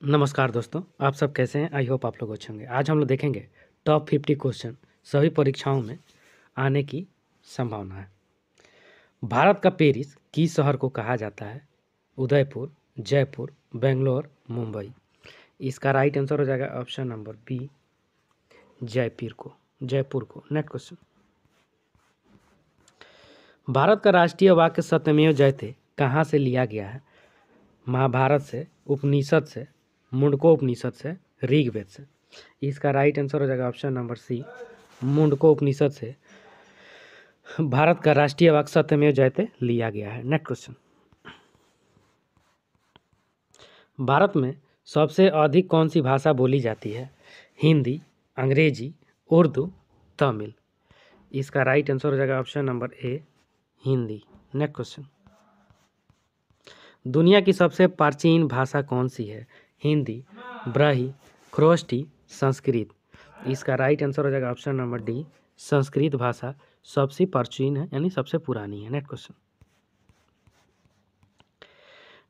नमस्कार दोस्तों, आप सब कैसे हैं? आई होप आप लोग अच्छे होंगे। आज हम लोग देखेंगे टॉप 50 क्वेश्चन सभी परीक्षाओं में आने की संभावना है। भारत का पेरिस किस शहर को कहा जाता है? उदयपुर, जयपुर, बेंगलोर, मुंबई। इसका राइट आंसर हो जाएगा ऑप्शन नंबर बी, जयपुर को। नेक्स्ट क्वेश्चन, भारत का राष्ट्रीय वाक्य सत्यमेव जयते कहाँ से लिया गया है? महाभारत से, उपनिषद से, मुंडको उपनिषद से, ऋग्वेद से। इसका राइट आंसर हो जाएगा ऑप्शन नंबर सी, मुंडको उपनिषद से भारत का राष्ट्रीय वाक्य सत्यमेव जयते लिया गया है। नेक्स्ट क्वेश्चन, भारत में सबसे अधिक कौन सी भाषा बोली जाती है? हिंदी, अंग्रेजी, उर्दू, तमिल। इसका राइट आंसर हो जाएगा ऑप्शन नंबर ए, हिंदी। नेक्स्ट क्वेश्चन, दुनिया की सबसे प्राचीन भाषा कौन सी है? हिंदी, ब्राही, ख्रोष्टी, संस्कृत। इसका राइट आंसर हो जाएगा ऑप्शन नंबर डी, संस्कृत भाषा सबसे प्राचीन है, यानी सबसे पुरानी है। नेक्स्ट क्वेश्चन,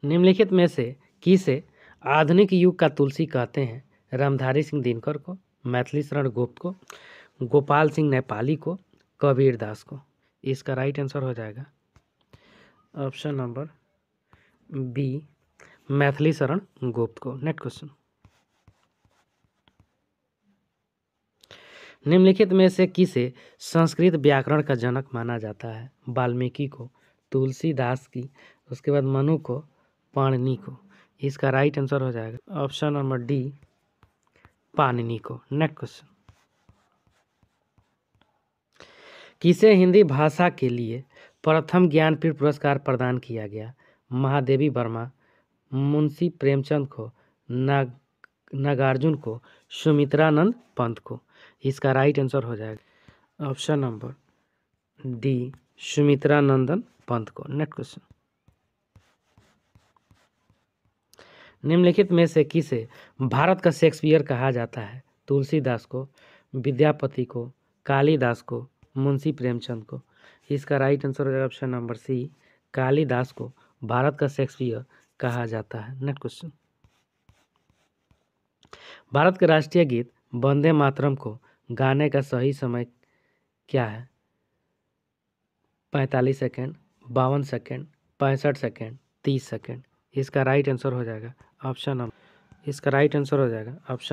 निम्नलिखित में से किसे आधुनिक युग का तुलसी कहते हैं? रामधारी सिंह दिनकर को, मैथिली शरण गुप्त को, गोपाल सिंह नेपाली को, कबीर दास को। इसका राइट आंसर हो जाएगा option number B, Maithili Sharan Gupt को। नेक्स्ट क्वेश्चन, निम्नलिखित में से किसे संस्कृत व्याकरण का जनक माना जाता है? वाल्मीकि को, तुलसीदास की, उसके बाद मनु को, पाणिनि को। इसका राइट आंसर हो जाएगा ऑप्शन नंबर डी, पाणिनि को। नेक्स्ट क्वेश्चन, किसे हिंदी भाषा के लिए प्रथम ज्ञानपीठ पुरस्कार प्रदान किया गया? महादेवी वर्मा, मुंशी प्रेमचंद को, नागार्जुन को, सुमित्रानंद पंत को। इसका राइट आंसर हो जाएगा option number D, Sumitranandan Pant को। नेक्स्ट क्वेश्चन, निम्नलिखित में से किसे भारत का शेक्सपियर कहा जाता है? तुलसीदास को, विद्यापति को, कालिदास को, मुंशी प्रेमचंद को। इसका राइट आंसर हो जाएगा ऑप्शन नंबर सी, कालिदास को भारत का शेक्सपियर कहा जाता है। नेक्स्ट क्वेश्चन, भारत के राष्ट्रीय गीत वंदे मातरम को गाने का सही समय क्या है? 45 सेकेंड, 52 सेकेंड, 65 सेकेंड, 30 सेकेंड। इसका राइट आंसर हो जाएगा option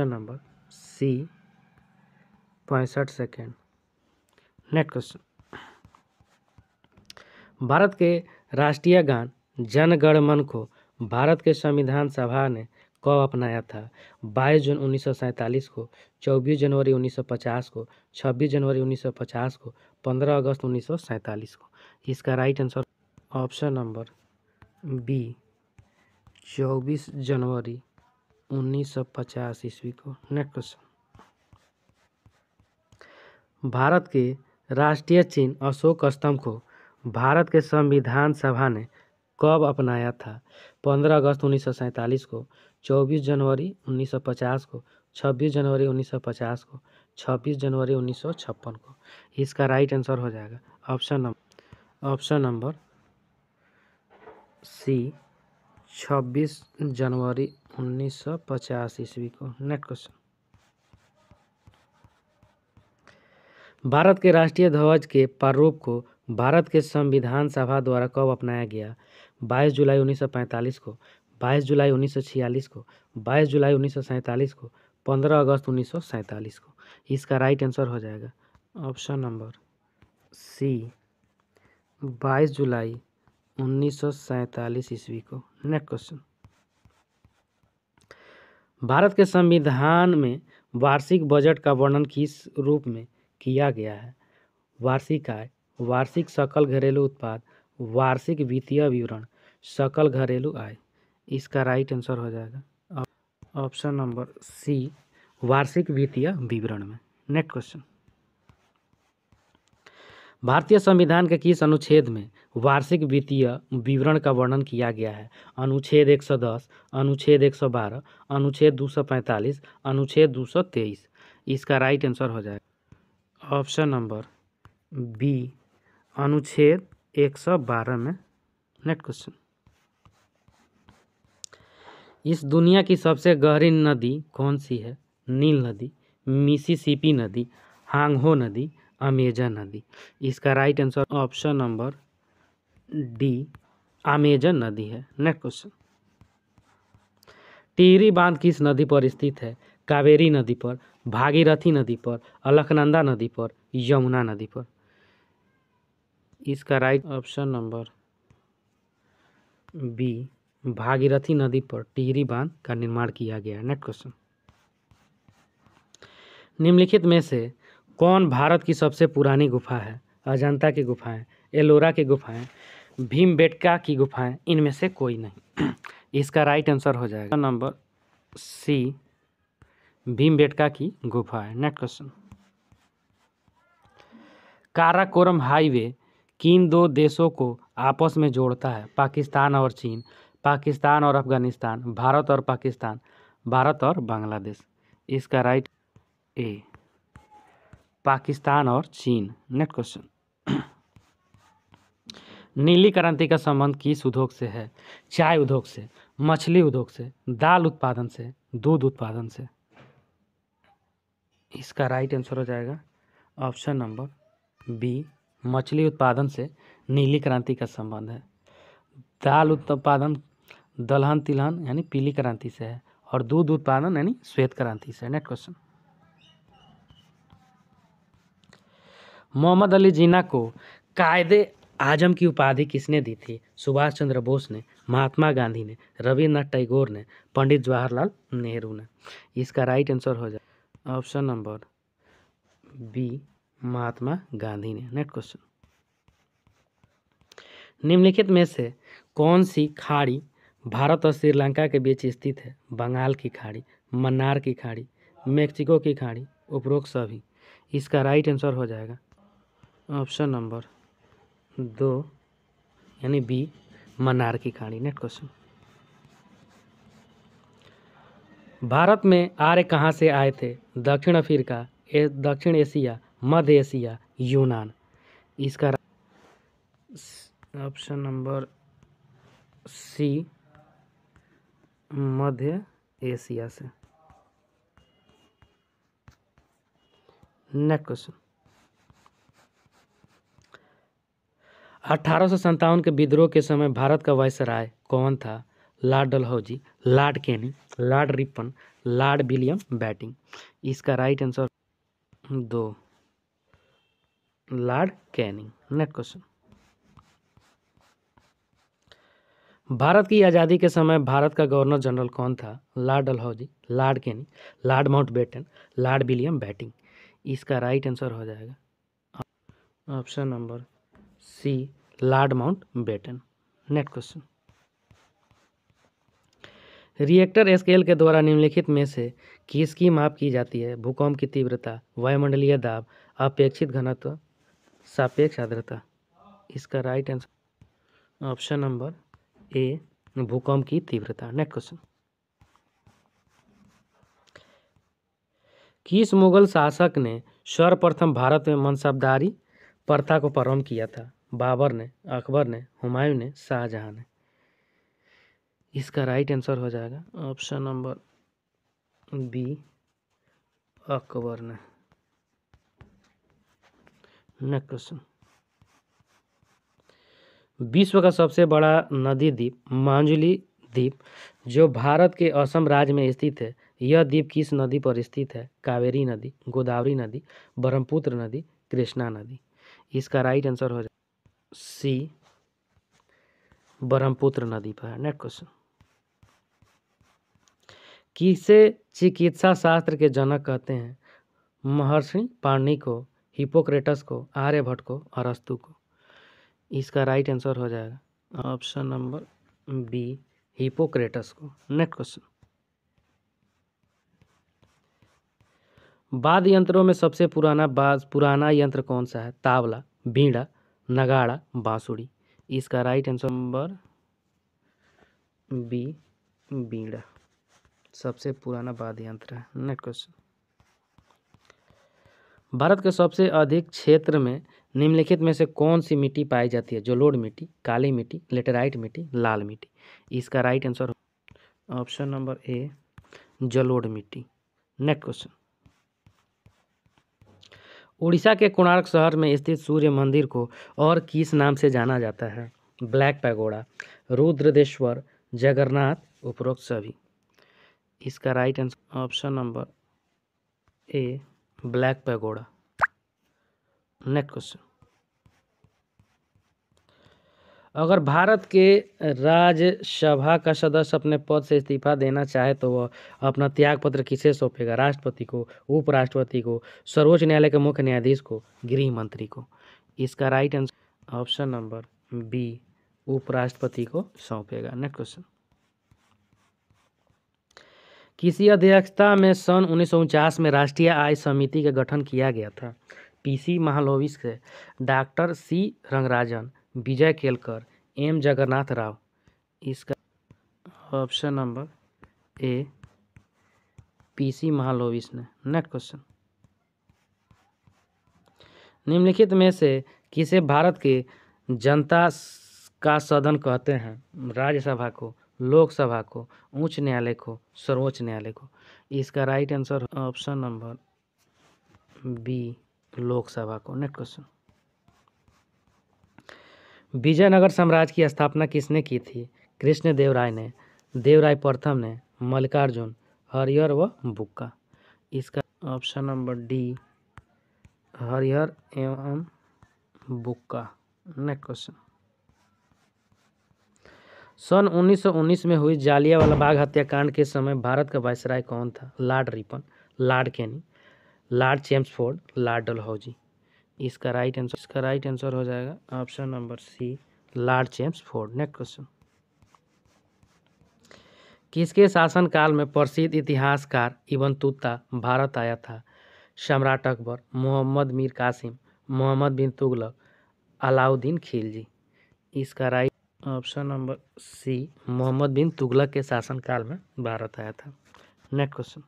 number C, 65 second. Next question, भारत के राष्ट्रीय गान जन गण मन को भारत के संविधान सभा ने कब अपनाया था? 22 जून 1947 को, 24 जनवरी 1950 को, 26 जनवरी 1950 को, 15 अगस्त 1947 को। इसका right answer option number B, 24 जनवरी 1950 ईस्वी को। नेक्स्ट क्वेश्चन, भारत के राष्ट्रीय चिन्ह अशोक स्तंभ को भारत के संविधान सभा ने कब अपनाया था? 15 अगस्त 1947 को, 24 जनवरी 1950 को, 26 जनवरी 1950 को, 26 जनवरी 1956 को। इसका राइट आंसर हो जाएगा ऑप्शन नंबर सी, 26 जनवरी 1950 ईस्वी को। नेक्स्ट क्वेश्चन, भारत के राष्ट्रीय ध्वज के प्रारूप को भारत के संविधान सभा द्वारा कब अपनाया गया? 22 जुलाई 1945 को, 22 जुलाई 1946 को, 22 जुलाई 1947 को, 15 अगस्त 1947 को। इसका राइट आंसर हो जाएगा ऑप्शन नंबर सी, 22 जुलाई 1947 ईस्वी को। नेक्स्ट क्वेश्चन, भारत के संविधान में वार्षिक बजट का वर्णन किस रूप में किया गया है? वार्षिक आय, वार्षिक सकल घरेलू उत्पाद, वार्षिक वित्तीय विवरण, सकल घरेलू आय। इसका राइट आंसर हो जाएगा ऑप्शन नंबर सी, वार्षिक वित्तीय विवरण में। नेक्स्ट क्वेश्चन, भारतीय संविधान के किस अनुच्छेद में वार्षिक वित्तीय विवरण का वर्णन किया गया है? अनुच्छेद 110, अनुच्छेद 112, अनुच्छेद 245, अनुच्छेद 223। इसका राइट आंसर हो जाएगा ऑप्शन नंबर बी, अनुच्छेद 112 में। नेक्स्ट क्वेश्चन, इस दुनिया की सबसे गहरी नदी कौन सी है? नील नदी, मिसिसिपी नदी, हांगहो नदी, अमेजन नदी। इसका right answer option number D, Amazon नदी है। नेक्स्ट क्वेश्चन, टिहरी बांध किस नदी पर स्थित है? कावेरी नदी पर, भागीरथी नदी पर, अलकनंदा नदी पर, यमुना नदी पर। इसका right option number B, Bhagirathi नदी पर टिहरी बांध का निर्माण किया गया है। नेक्स्ट क्वेश्चन, निम्नलिखित में से कौन भारत की सबसे पुरानी गुफा है? अजंता की गुफाएं, एलोरा की गुफाएं, भीमबेटका की गुफाएं, इनमें से कोई नहीं। इसका राइट आंसर हो जाएगा नंबर सी, भीमबेटका की गुफा है। नेक्स्ट क्वेश्चन, काराकोरम हाईवे किन दो देशों को आपस में जोड़ता है? पाकिस्तान और चीन, पाकिस्तान और अफगानिस्तान, भारत और पाकिस्तान, भारत और बांग्लादेश। इसका राइट ए, पाकिस्तान और चीन। नेक्स्ट क्वेश्चन, नीली क्रांति का संबंध किस उद्योग से है? चाय उद्योग से, मछली उद्योग से, दाल उत्पादन से, दूध उत्पादन से। इसका राइट आंसर हो जाएगा ऑप्शन नंबर बी, मछली उत्पादन से नीली क्रांति का संबंध है। दाल उत्पादन दलहन तिलहन यानी पीली क्रांति से है, और दूध उत्पादन यानी श्वेत क्रांति से। नेक्स्ट क्वेश्चन, मोहम्मद अली जिन्ना को कायदे आजम की उपाधि किसने दी थी? सुभाष चंद्र बोस ने, महात्मा गांधी ने, रविन्द्रनाथ टैगोर ने, पंडित जवाहरलाल नेहरू ने। इसका राइट आंसर हो जाए option number B, Mahatma Gandhi ने। नेक्स्ट क्वेश्चन, निम्नलिखित में से कौन सी खाड़ी भारत और श्रीलंका के बीच स्थित है? बंगाल की खाड़ी, मन्नार की खाड़ी, मेक्सिको की खाड़ी, उपरोक्त सभी। इसका राइट आंसर हो जाएगा ऑप्शन नंबर 2 यानी बी, मन्नार की खाड़ी। नेक्स्ट क्वेश्चन, भारत में आर्य कहाँ से आए थे? दक्षिण अफ्रीका, दक्षिण एशिया, मध्य एशिया, यूनान। इसका ऑप्शन नंबर सी, मध्य एशिया से। नेक्स्ट क्वेश्चन, 1857 के विद्रोह के समय भारत का वायसराय कौन था? Lord Dalhousie, Lord Canning, Lord Ripon, Lord William Bentinck. इसका right answer 2, Lord Canning. Next question, Bharat की आज़ादी के समय भारत का गवर्नर जनरल कौन था? Lord Dalhousie, Lord Canning, lord Mountbatten, lord William Bentinck. इसका राइट आंसर हो जाएगा option number C, lord Mountbatten. Next question, Richter scale के द्वारा निम्नलिखित में से किसकी माप की जाती है? भूकंप की तीव्रता, वायुमंडलीय दाब, अपेक्षित घनत्व, सापेक्ष आर्द्रता। इसका राइट आंसर ऑप्शन नंबर ए, भूकंप की तीव्रता। नेक्स्ट क्वेश्चन, किस मुगल शासक ने सर्वप्रथम भारत में मनसबदारी प्रथा को प्रारंभ किया था? बाबर ने, अकबर ने, हुमायूं ने, शाहजहां ने। इसका राइट आंसर हो जाएगा ऑप्शन नंबर बी, अकबर ने। नेक्स्ट क्वेश्चन, विश्व का सबसे बड़ा नदी द्वीप माजुली द्वीप जो भारत के असम राज्य में स्थित है, यह द्वीप किस नदी पर स्थित है? कावेरी नदी, गोदावरी नदी, ब्रह्मपुत्र नदी, कृष्णा नदी। इसका राइट आंसर हो जाएगा सी, ब्रह्मपुत्र नदी पर। नेक्स्ट क्वेश्चन, किसे चिकित्सा शास्त्र के जनक कहते हैं? महर्षि पाणिनि को, हिपोक्रेटस को, आर्यभट्ट को, अरस्तु को। इसका राइट आंसर हो जाएगा ऑप्शन नंबर बी, हिपोक्रेटस को। नेक्स्ट क्वेश्चन, वाद्य यंत्रों में सबसे पुराना यंत्र कौन सा है? तावला, बीड़ा, नगाड़ा, बांसुरी। इसका राइट आंसर नंबर बी, बीड़ा सबसे पुराना वाद्य यंत्र है। नेक्स्ट क्वेश्चन, भारत के सबसे अधिक क्षेत्र में निम्नलिखित में से कौन सी मिट्टी पाई जाती है? जलोढ़ मिट्टी, काली मिट्टी, लेटेराइट मिट्टी, लाल मिट्टी। इसका राइट आंसर ऑप्शन नंबर ए जलोढ़ मिट्टी। नेक्स्ट क्वेश्चन, उड़ीसा के कोणार्क शहर में स्थित सूर्य मंदिर को और किस नाम से जाना जाता है? ब्लैक पैगोडा, रुद्रदेश्वर, जगन्नाथ, उपरोक्त सभी। इसका राइट आंसर ऑप्शन नंबर ए ब्लैक पैगोडा। नेक्स्ट क्वेश्चन, अगर भारत के राज्यसभा का सदस्य अपने पद से इस्तीफा देना चाहे तो वह अपना त्याग पत्र किसे सौंपेगा? राष्ट्रपति को, उपराष्ट्रपति को, सर्वोच्च न्यायालय के मुख्य न्यायाधीश को, गृह मंत्री को। इसका right answer option number B उपराष्ट्रपति को सौंपेगा। नेक्स्ट क्वेश्चन, किसी अध्यक्षता में सन 1949 में राष्ट्रीय आय समिति का गठन किया गया था? पीसी महालनोबिस से, doctor C Rangarajan, Vijay Kelkar, M Jagannath Rao. इसका option number A PC Mahalanobis ने। नेक्स्ट क्वेश्चन, निम्नलिखित में से किसे भारत के जनता का सदन कहते हैं? राज्यसभा को, लोकसभा को, उच्च न्यायालय को, सर्वोच्च न्यायालय को। इसका right answer option number B Lok Sabha को। नेक्स्ट क्वेश्चन, विजयनगर साम्राज्य की स्थापना किसने की थी? कृष्णदेवराय ने, देवराय प्रथम ने, मल्लिकार्जुन, हरिहर व बुक्का। इसका ऑप्शन नंबर डी हरिहर एवं बुक्का। नेक्स्ट क्वेश्चन, सन 1919 में हुई जालियांवाला बाग हत्याकांड के समय भारत का वायसराय कौन था? Lord Ripon, lord Canning, lord Chelmsford, lord Dalhousie. इसका राइट आंसर हो जाएगा option number C lord Chelmsford. Next question, किसके शासनकाल में प्रसिद्ध इतिहासकार इब्न तुता भारत आया था? सम्राट अकबर, मोहम्मद मीर कासिम, मोहम्मद बिन तुगलक, अलाउद्दीन खिलजी। इसका right option number C Mohammad bin Tughlaq के शासनकाल में भारत आया था। नेक्स्ट क्वेश्चन,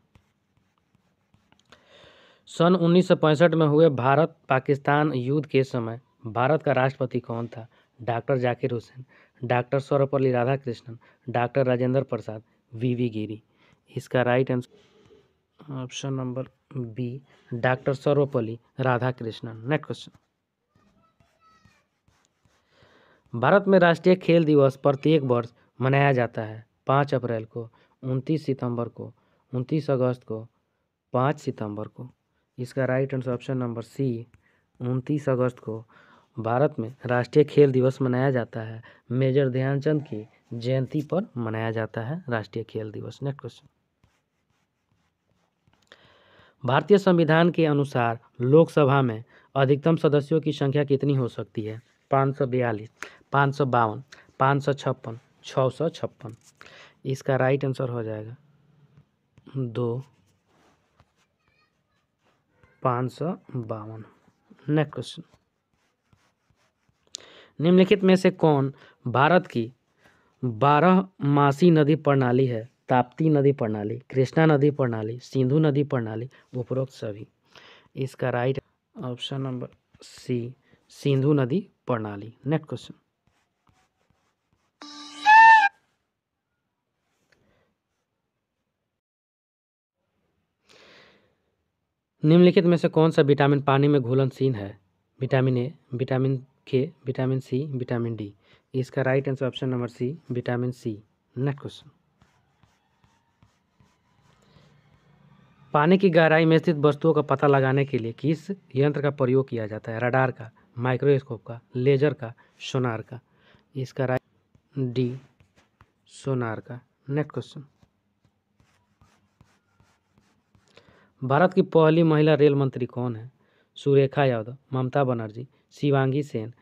सन 1965 में हुए भारत पाकिस्तान युद्ध के समय भारत का राष्ट्रपति कौन था? Doctor Zakir Hussain, doctor Sarvepalli Radhakrishnan, doctor Rajendra Prasad, VV Giri. इसका right answer option number B doctor Sarvepalli Radhakrishnan. Next question, Bharat में राष्ट्रीय खेल दिवस प्रत्येक वर्ष मनाया जाता है 5 अप्रैल को, 29 सितंबर को, 29 अगस्त को, 5 सितंबर को। इसका right answer option number C 29 अगस्त को भारत में राष्ट्रीय खेल दिवस मनाया जाता है। मेजर ध्यानचंद की जयंती पर मनाया जाता है राष्ट्रीय खेल दिवस। नेक्स्ट क्वेश्चन, भारतीय संविधान के अनुसार लोकसभा में अधिकतम सदस्यों की संख्या कितनी हो सकती है? 542, 552, 556, 656। इसका राइट आंसर हो जाएगा 2 552। नेक्स्ट क्वेश्चन, निम्नलिखित में से कौन भारत की 12मासी नदी प्रणाली है? ताप्ती नदी प्रणाली, कृष्णा नदी प्रणाली, सिंधु नदी प्रणाली, उपरोक्त सभी। इसका right option number C Sindhu नदी प्रणाली। नेक्स्ट क्वेश्चन, निम्नलिखित में से कौन सा विटामिन पानी में घुलनशील है? Vitamin A, vitamin K, vitamin C, vitamin D. इसका right answer option number C vitamin C. Next question, पानी की गहराई में स्थित वस्तुओं का पता लगाने के लिए किस यंत्र का प्रयोग किया जाता है? रडार का, माइक्रोस्कोप का, लेजर का, सोनार का। इसका राइट डी सोनार का। नेक्स्ट क्वेश्चन, भारत की पहली महिला रेल मंत्री कौन है? सुरेखा यादव, ममता बनर्जी, शिवांगी सेन,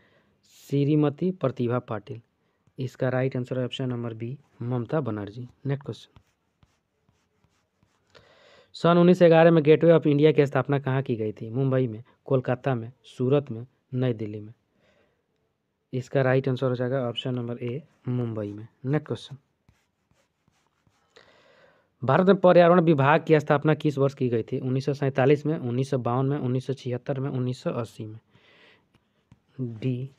श्रीमती प्रतिभा पाटिल। इसका राइट आंसर है option number B Mamata Banerjee. Next question, सन 1911 में गेटवे ऑफ इंडिया की स्थापना कहाँ की गई थी? मुंबई में, कोलकाता में, सूरत में, नई दिल्ली में। इसका राइट आंसर हो जाएगा ऑप्शन नंबर ए मुंबई में। नेक्स्ट क्वेश्चन, भारत में पर्यावरण विभाग की स्थापना किस वर्ष की गई थी? 1947 में, 1952 में, 1976 में, 1980 में। डी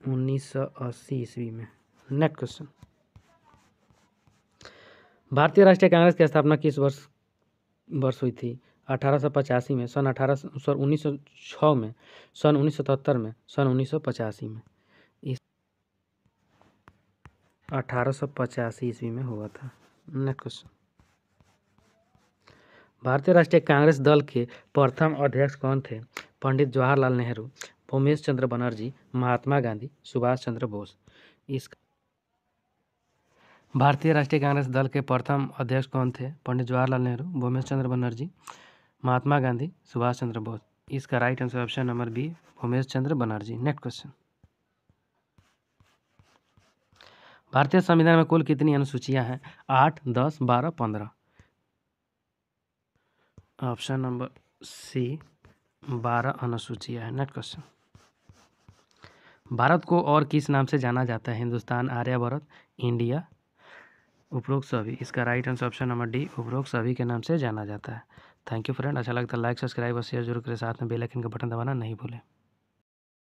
1980 ईस्वी में। नेक्स्ट क्वेश्चन, भारतीय राष्ट्रीय कांग्रेस की स्थापना किस वर्ष हुई थी? 1885 में, सन 1906 में, सन 1977 में, सन 1985 में। इस 1885 ईस्वी में हुआ था। नेक्स्ट क्वेश्चन, भारतीय राष्ट्रीय कांग्रेस दल के प्रथम अध्यक्ष कौन थे? पंडित जवाहरलाल नेहरू, भूपेश चंद्र बनर्जी, महात्मा गांधी, सुभाष चंद्र बोस। इस भारतीय राष्ट्रीय कांग्रेस दल के प्रथम अध्यक्ष कौन थे? पंडित जवाहरलाल नेहरू, भूपेश चंद्र बनर्जी, महात्मा गांधी, सुभाष चंद्र बोस। इसका right answer option number B, Bhupesh Chandra Banerjee. Next question, भारतीय संविधान में कुल कितनी अनुसूचियां हैं? 8, 10, 12, 15। ऑप्शन नंबर सी, 12 अनुसूचियां हैं। नेक्स्ट क्वेश्चन, भारत को और किस नाम से जाना जाता है? हिंदुस्तान, आर्यभट्ट, इंडिया, उपरोक्त सभी। इसका right answer option number D, उपरोक्त सभी के नाम से जाना जाता है। थैंक यू फ्रेंड, अच्छा लगता है लाइक, सब्सक्राइब और शेयर जरूर करें, साथ में बेल आइकन का बटन दबाना नहीं भूलें।